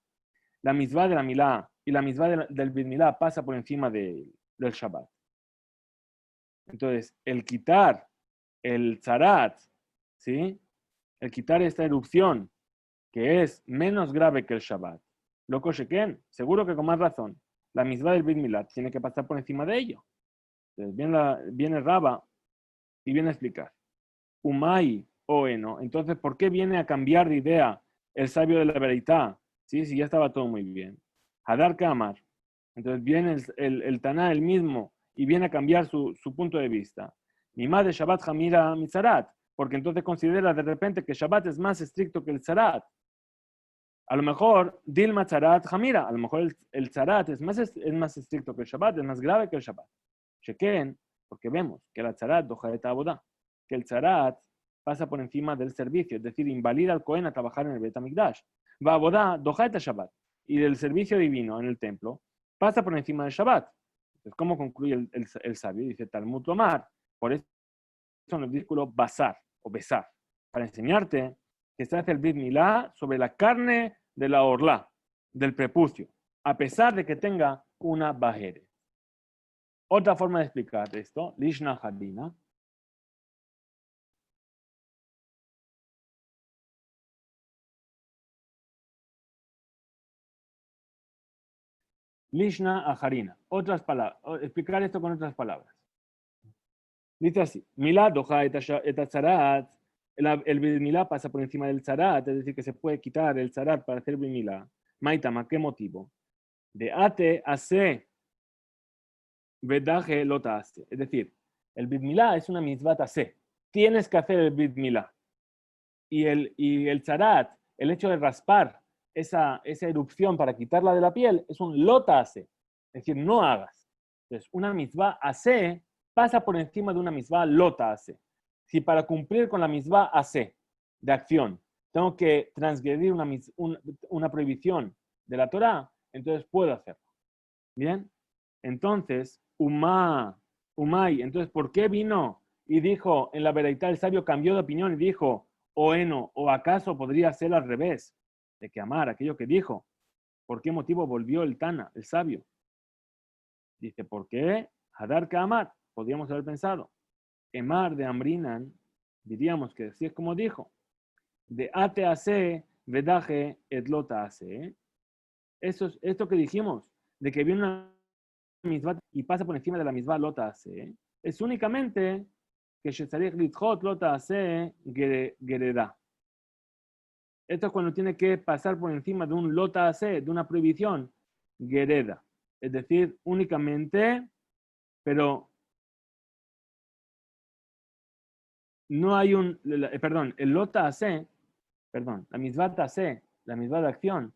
la misvá de la Milá y la misvá del Brit Milá pasa por encima del Shabbat. Entonces, el quitar el tzarat, ¿sí? El quitar esta erupción, que es menos grave que el Shabbat, loco sheken, seguro que con más razón, la misvá del Brit Milá tiene que pasar por encima de ello. Entonces viene Raba y viene a explicar. Umay o eno. Entonces, ¿por qué viene a cambiar de idea el sabio de la Bereitá? ¿Sí? Si ya estaba todo muy bien. Hadar Kamar. Entonces viene el Taná, el mismo, y viene a cambiar su punto de vista. Mi madre Shabbat Hamira Mitzarat, porque entonces considera de repente que Shabbat es más estricto que el Tzarat. A lo mejor, Dilma Tzarat Hamira, a lo mejor el Tzarat es más estricto que el Shabbat, es más grave que el Shabbat. Chequen, porque vemos que la Tzarat doja de Tabodá, que el Tzarat pasa por encima del servicio, es decir, invalida al Cohen a trabajar en el Bet HaMikdash. Va a Bodá, doja de Shabbat, y del servicio divino en el templo, pasa por encima del Shabbat. Entonces, ¿cómo concluye el sabio? Dice Talmud Omar, por eso en el versículo basar o besar, para enseñarte que se hace el Brit Milá sobre la carne de la orla, del prepucio, a pesar de que tenga una bajere. Otra forma de explicar esto, Lishna Hadina. Lishna Aharina. Otras palabras. Explicar esto con otras palabras. Dice así: Milá doja et atzarat. El Milá pasa por encima del tzarat, es decir, que se puede quitar el tzarat para hacer Milá. Maitama, ¿qué motivo? De ate a se vedaje lota hace. Es decir, el Brit Milá es una mitzvah se. Tienes que hacer el Brit Milá. Y el tzarat, el hecho de raspar esa erupción para quitarla de la piel, es un lota hace. Es decir, no hagas. Entonces, una mitzvah hace pasa por encima de una mitzvah lota hace. Si para cumplir con la mitzvah hace de acción tengo que transgredir una prohibición de la Torah, entonces puedo hacerlo. ¿Bien? Entonces, Umay, entonces, ¿por qué vino y dijo en la Bereitá, el sabio cambió de opinión y dijo, o eno, o acaso podría ser al revés, de que amar aquello que dijo? ¿Por qué motivo volvió el Tana, el sabio? Dice, ¿por qué? Hadar que amar, podríamos haber pensado. Emar de Amrinan, diríamos que así es como dijo, de ate hace, vedaje etlota hace. Esto que dijimos, de que viene una misma y pasa por encima de la misma lota hace, es únicamente que Shetzarich Litchot lota hace gereda. Esto es cuando tiene que pasar por encima de un lota hace, de una prohibición, gereda. Es decir, únicamente, pero no hay el lota hace, la misma hace, la misma de acción,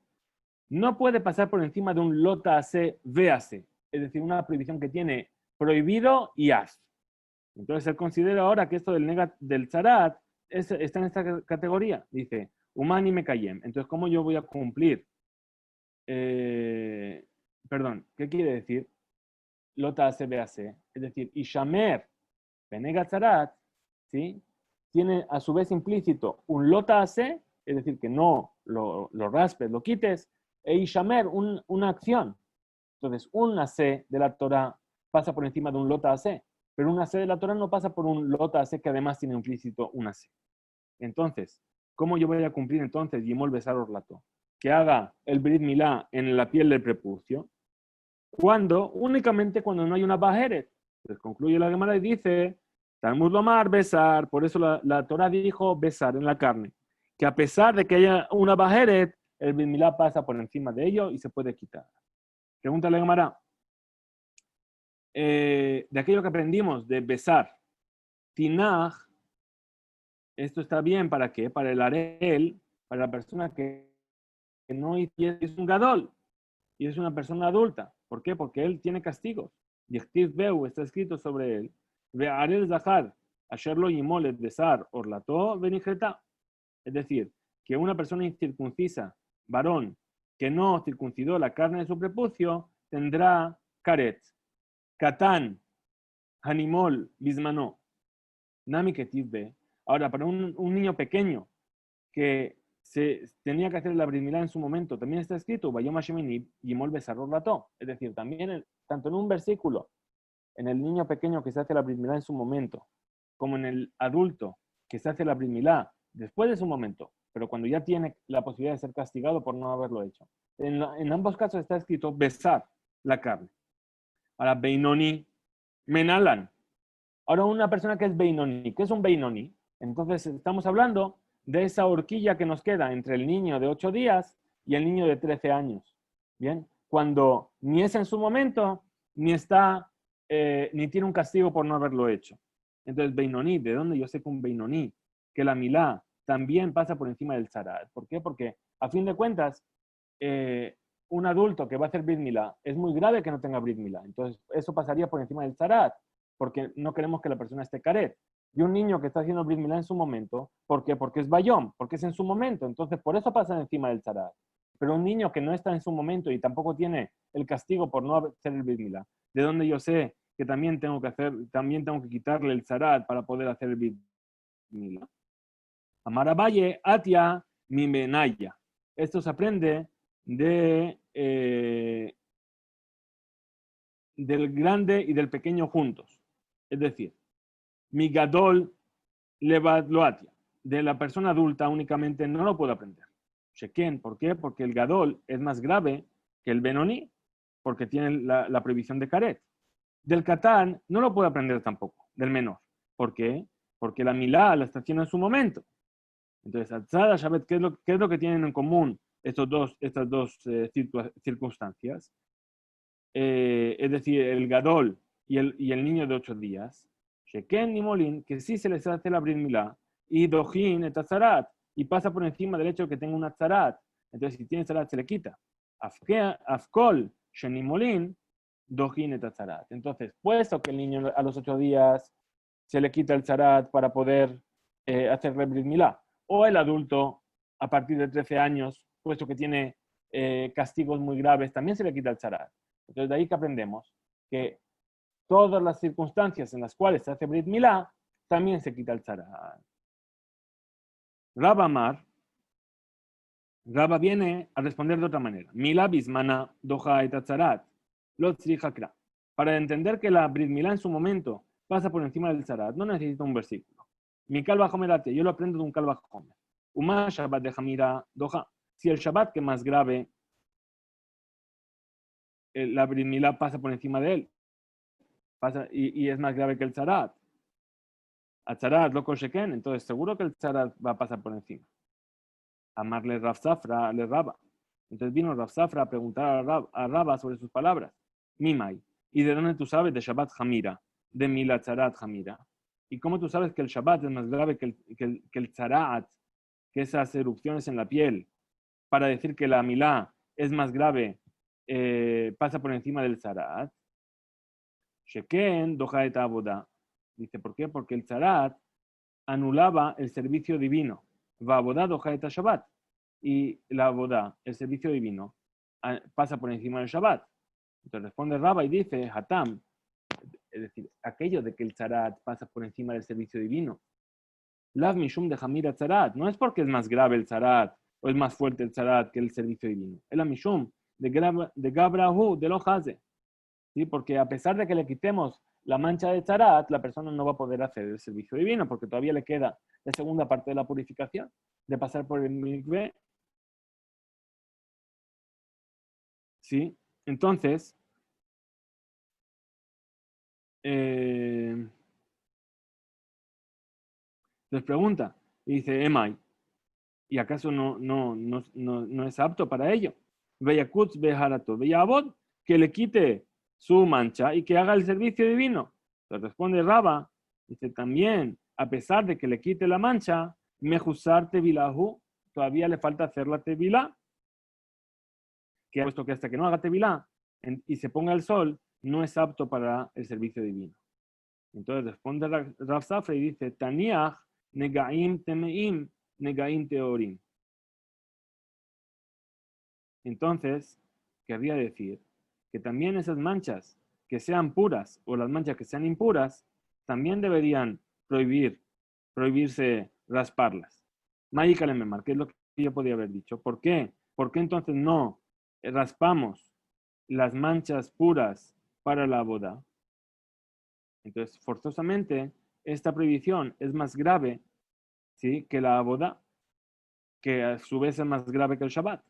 no puede pasar por encima de un lota hace, véase. Es decir, una prohibición que tiene prohibido y haz. Entonces él considera ahora que esto del tzarat está en esta categoría. Dice, humani me cayem. Entonces, ¿cómo yo voy a cumplir? ¿Qué quiere decir? Lota hace, véase. Es decir, ishamer, penega tzarat, ¿sí? tiene a su vez implícito un lota ase, es decir, que no lo raspes, lo quites, e ishamer, una acción. Entonces, un ase de la Torah pasa por encima de un lota ase, pero un ase de la Torah no pasa por un lota ase que además tiene implícito un ase. Entonces, ¿cómo yo voy a cumplir entonces Yemol Besar Orlato? Que haga el Brit Milá en la piel del prepucio, únicamente cuando no hay una bajeret. Entonces concluye la Gemara y dice, Talmud Lomar, besar, por eso la Torah dijo besar en la carne, que a pesar de que haya una bajeret, el Brit Milá pasa por encima de ello y se puede quitar. Pregunta la Gemara, de aquello que aprendimos de besar, Tinaj, esto está bien ¿para qué? Para el arel, para la persona que no es un gadol y es una persona adulta. ¿Por qué? Porque él tiene castigos. Yechtiv Beu está escrito sobre él. Ve arel zahar, asherlo yimol et besar orlato benijeta. Es decir, que una persona incircuncisa, varón, que no circuncidó la carne de su prepucio, tendrá karet, katán, hanimol, bismanó, nami ketiv be. Ahora, para un niño pequeño que se tenía que hacer la brit milá en su momento, también está escrito, Vayom Hashem yimol besar orlato. Es decir, también, tanto en un versículo, en el niño pequeño que se hace la brit milá en su momento, como en el adulto que se hace la brit milá después de su momento, pero cuando ya tiene la posibilidad de ser castigado por no haberlo hecho. En ambos casos está escrito besar la carne. Ahora, Beinoni, Menalan. Ahora, una persona que es Beinoni, ¿qué es un Beinoni? Entonces, estamos hablando de esa horquilla que nos queda entre el niño de 8 días y el niño de 13 años. Bien, cuando ni es en su momento, ni está, ni tiene un castigo por no haberlo hecho. Entonces, Beinoni, ¿de dónde yo sé que un Beinoni? Que la milá también pasa por encima del zarat. ¿Por qué? Porque, a fin de cuentas, un adulto que va a hacer Brit Milá, es muy grave que no tenga Brit Milá. Entonces, eso pasaría por encima del zarat, porque no queremos que la persona esté caret. Y un niño que está haciendo Brit Milá en su momento, ¿por qué? Porque es bayom, porque es en su momento. Entonces, por eso pasa encima del zarat. Pero un niño que no está en su momento y tampoco tiene el castigo por no hacer el Brit Milá, ¿de dónde yo sé que también tengo que quitarle el zarat para poder hacer el Brit Milá? Amarabaye, Atia, Mimenaya. Esto se aprende del grande y del pequeño juntos. Es decir, mi gadol levad loatia. De la persona adulta únicamente no lo puedo aprender. Sheken, ¿por qué? Porque el gadol es más grave que el benoni, porque tiene la prohibición de caret. Del katán no lo puedo aprender tampoco, del menor. ¿Por qué? Porque la milá la está haciendo en su momento. Entonces, Atzara, Shabbat, ¿qué es lo que tienen en común estas dos circunstancias? Es decir, el Gadol y el niño de 8 días, Sheken y Molin, que sí se les hace la Brit Milá, y Dojin et Atzarat, y pasa por encima del hecho de que tenga un Atzarat. Entonces, si tiene Atzarat, se le quita. Afkol, Shenimolin, Dojin et Atzarat. Entonces, puesto que el niño a los 8 días se le quita el Atzarat para poder hacer la Brit Milá, o el adulto a partir de 13 años, puesto que tiene castigos muy graves, también se le quita el Atzarat. Entonces, de ahí que aprendemos que todas las circunstancias en las cuales se hace Brit Milá, también se quita el Zarat. Rabba viene a responder de otra manera. Milá bismana doja et Zarat, lo tzrijakra. Para entender que la Brit Milá en su momento pasa por encima del Zarat, no necesito un versículo. Mi calva jomerate, yo lo aprendo de un calva jomer. Uma Shabbat de Jamira doja. Si el Shabbat que más grave, la Brit Milá pasa por encima de él, y es más grave que el Zarat. A Zarat lo sheken, entonces seguro que el Zarat va a pasar por encima. Amarle Rav Safra le Raba. Entonces vino Rav Safra a preguntar a Raba sobre sus palabras. Mimai. ¿Y de dónde tú sabes de Shabbat Hamira? De Mila Zarat Hamira. ¿Y cómo tú sabes que el Shabbat es más grave que el Zarat, que esas erupciones en la piel, para decir que la Milá es más grave, pasa por encima del Zarat? Sheken doja et aboda. Dice, ¿por qué? Porque el Zarat anulaba el servicio divino. Va abodá doja et Shabbat. Y la abodá, el servicio divino, pasa por encima del Shabbat. Entonces responde Rabba y dice, Hatam, es decir, aquello de que el Zarat pasa por encima del servicio divino, Lav mishum de hamira tzarat. No es porque es más grave el tzarat o es más fuerte el tzarat que el servicio divino. El mishum de gabrahu de lo haze. ¿Sí? Porque a pesar de que le quitemos la mancha de tzarat, la persona no va a poder hacer el servicio divino porque todavía le queda la segunda parte de la purificación, de pasar por el mikveh. ¿Sí? Entonces, les pregunta y dice, Emai, ¿y acaso no es apto para ello? Veyakutz beharato, veyabod, que le quite su mancha y que haga el servicio divino. Le responde Raba, dice también, a pesar de que le quite la mancha, mejusar tevilahu, todavía le falta hacer la tevilá, que ha puesto que hasta que no haga tevilá y se ponga el sol, no es apto para el servicio divino. Entonces responde Rav Safra y dice, Taniach negaim temeim negaim teorim. Entonces, querría decir que también esas manchas que sean puras o las manchas que sean impuras, también deberían prohibirse rasparlas. Mágica Memar, que es lo que yo podía haber dicho. ¿Por qué? ¿Por qué entonces no raspamos las manchas puras para la boda? Entonces, forzosamente, esta prohibición es más grave, ¿sí?, que la boda, que a su vez es más grave que el Shabbat.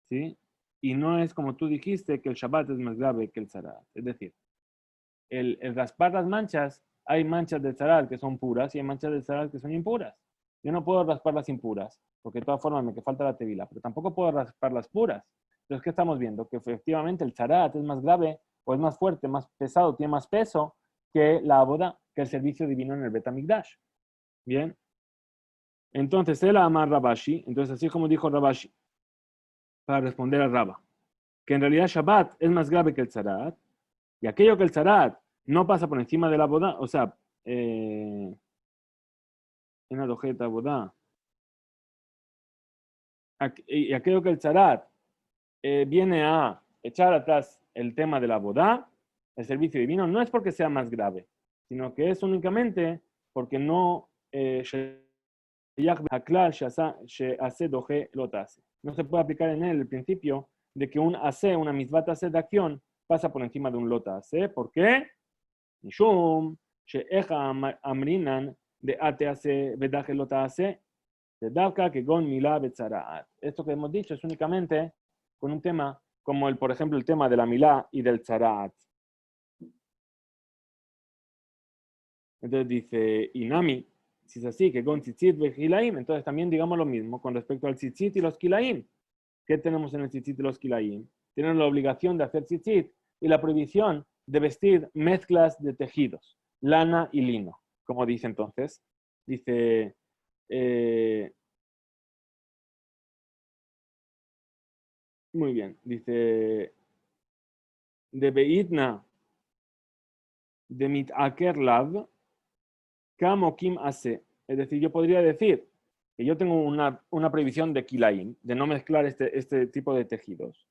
¿Sí? Y no es como tú dijiste que el Shabbat es más grave que el Zarat. Es decir, el raspar las manchas, hay manchas de Zarat que son puras y hay manchas de Zarat que son impuras. Yo no puedo raspar las impuras, porque de todas formas me falta la tevila, pero tampoco puedo raspar las puras. Entonces, ¿qué estamos viendo? Que efectivamente el Zarat es más grave o es más fuerte, más pesado, tiene más peso que la boda, que el servicio divino en el Bet HaMikdash. Bien. Entonces, él ama a Rabashi, entonces así como dijo Rabashi, para responder a Raba, que en realidad Shabbat es más grave que el Tzarat, y aquello que el Tzarat no pasa por encima de la boda, o sea, en la dojeta boda, y aquello que el Tzarat viene a echar atrás el tema de la boda, el servicio divino, no es porque sea más grave, sino que es únicamente porque no no se puede aplicar en él el principio de que un ase, una misvat ase de acción, pasa por encima de un lota ase. ¿Por qué? Nishum, she'eja amrinan de ate ase vedaje lota ase, de davka que gon milá betzaraat. Esto que hemos dicho es únicamente con un tema como el, por ejemplo, el tema de la milá y del tzaraat. Entonces dice, Inami, si es así, que con tzitzit ve kilaim, entonces también digamos lo mismo con respecto al tzitzit y los kilaim. ¿Qué tenemos en el tzitzit y los kilaim? Tienen la obligación de hacer tzitzit y la prohibición de vestir mezclas de tejidos, lana y lino. Como dice entonces, dice, muy bien, dice, de beitna de mitaker lav, kamo kim ase. Es decir, yo podría decir que yo tengo una prohibición de kilaim, de no mezclar este tipo de tejidos.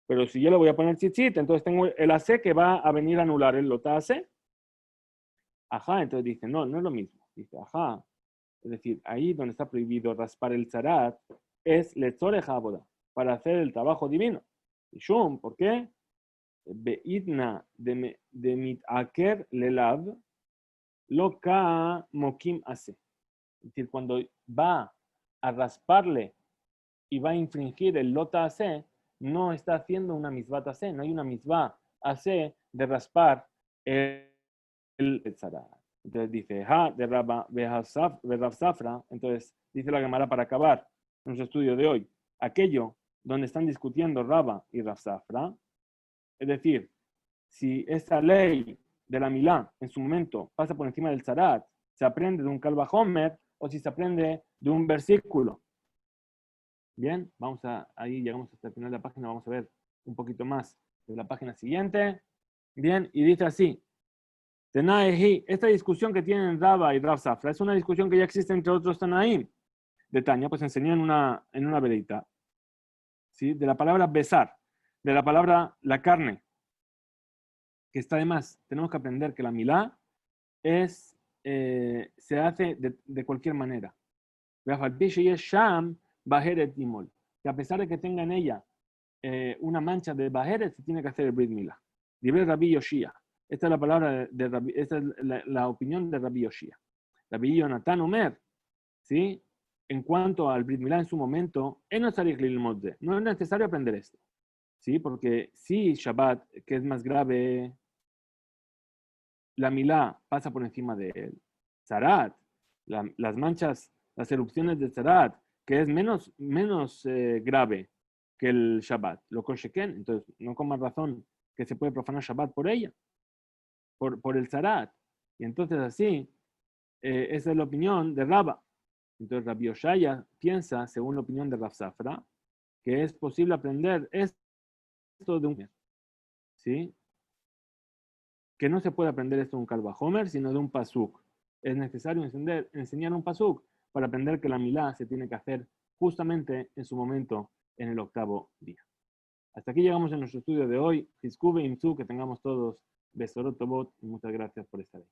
Pero si yo le voy a poner tzitzit, entonces tengo el ase que va a venir a anular el lota ase. Ajá, entonces dice, no es lo mismo. Dice, ajá. Es decir, ahí donde está prohibido raspar el zarat es letzore jaboda, para hacer el trabajo divino. Y shum, ¿por qué? Beidna de mitaker lelav, lo ka mokim ase. Es decir, cuando va a rasparle y va a infringir el lota ase, no está haciendo una misvat ase, no hay una misvá ase de raspar el tzara. Entonces dice, de Rav Safra, entonces dice la Gemara para acabar nuestro estudio de hoy, aquello donde están discutiendo Raba y Rav Safra, es decir, si esta ley de la Milá en su momento pasa por encima del Zarat, se aprende de un Kalva Homer o si se aprende de un versículo. Bien, ahí llegamos hasta el final de la página, vamos a ver un poquito más de la página siguiente. Bien, y dice así, Tenaehi, esta discusión que tienen Raba y Rav Safra es una discusión que ya existe entre otros Tanaim de Tania, pues enseñó en una velita, ¿sí? De la palabra besar, de la palabra la carne, que está de más. Tenemos que aprender que la milá es se hace de cualquier manera. Sham, Baheret Imol. Que a pesar de que tenga en ella una mancha de Baheret, se tiene que hacer el Brit Milah. Libre Rabbi Yoshia. Esta es la palabra de Rabbi, esta es la opinión de Rabbi Yoshia. Rabbi Yonatan Omer, ¿sí? En cuanto al Brit Milah en su momento, no es necesario aprender esto, ¿sí? Porque si Shabbat, que es más grave, la Milá pasa por encima de él, Zarat, las manchas, las erupciones de Zarat, que es menos grave que el Shabbat, lo Kosheken, entonces no con más razón que se puede profanar Shabbat por ella, por el Zarat. Y entonces así, esa es la opinión de Rabba. Entonces Rabbi Yoshaya piensa, según la opinión de Rav Safra, que es posible aprender esto de un... ¿sí? Que no se puede aprender esto de un Kalvahomer, sino de un Pasuk. Es necesario enseñar un Pasuk para aprender que la Milá se tiene que hacer justamente en su momento, en el octavo día. Hasta aquí llegamos en nuestro estudio de hoy. Hiskube Imzu, que tengamos todos Besorot Tobot, y muchas gracias por estar ahí.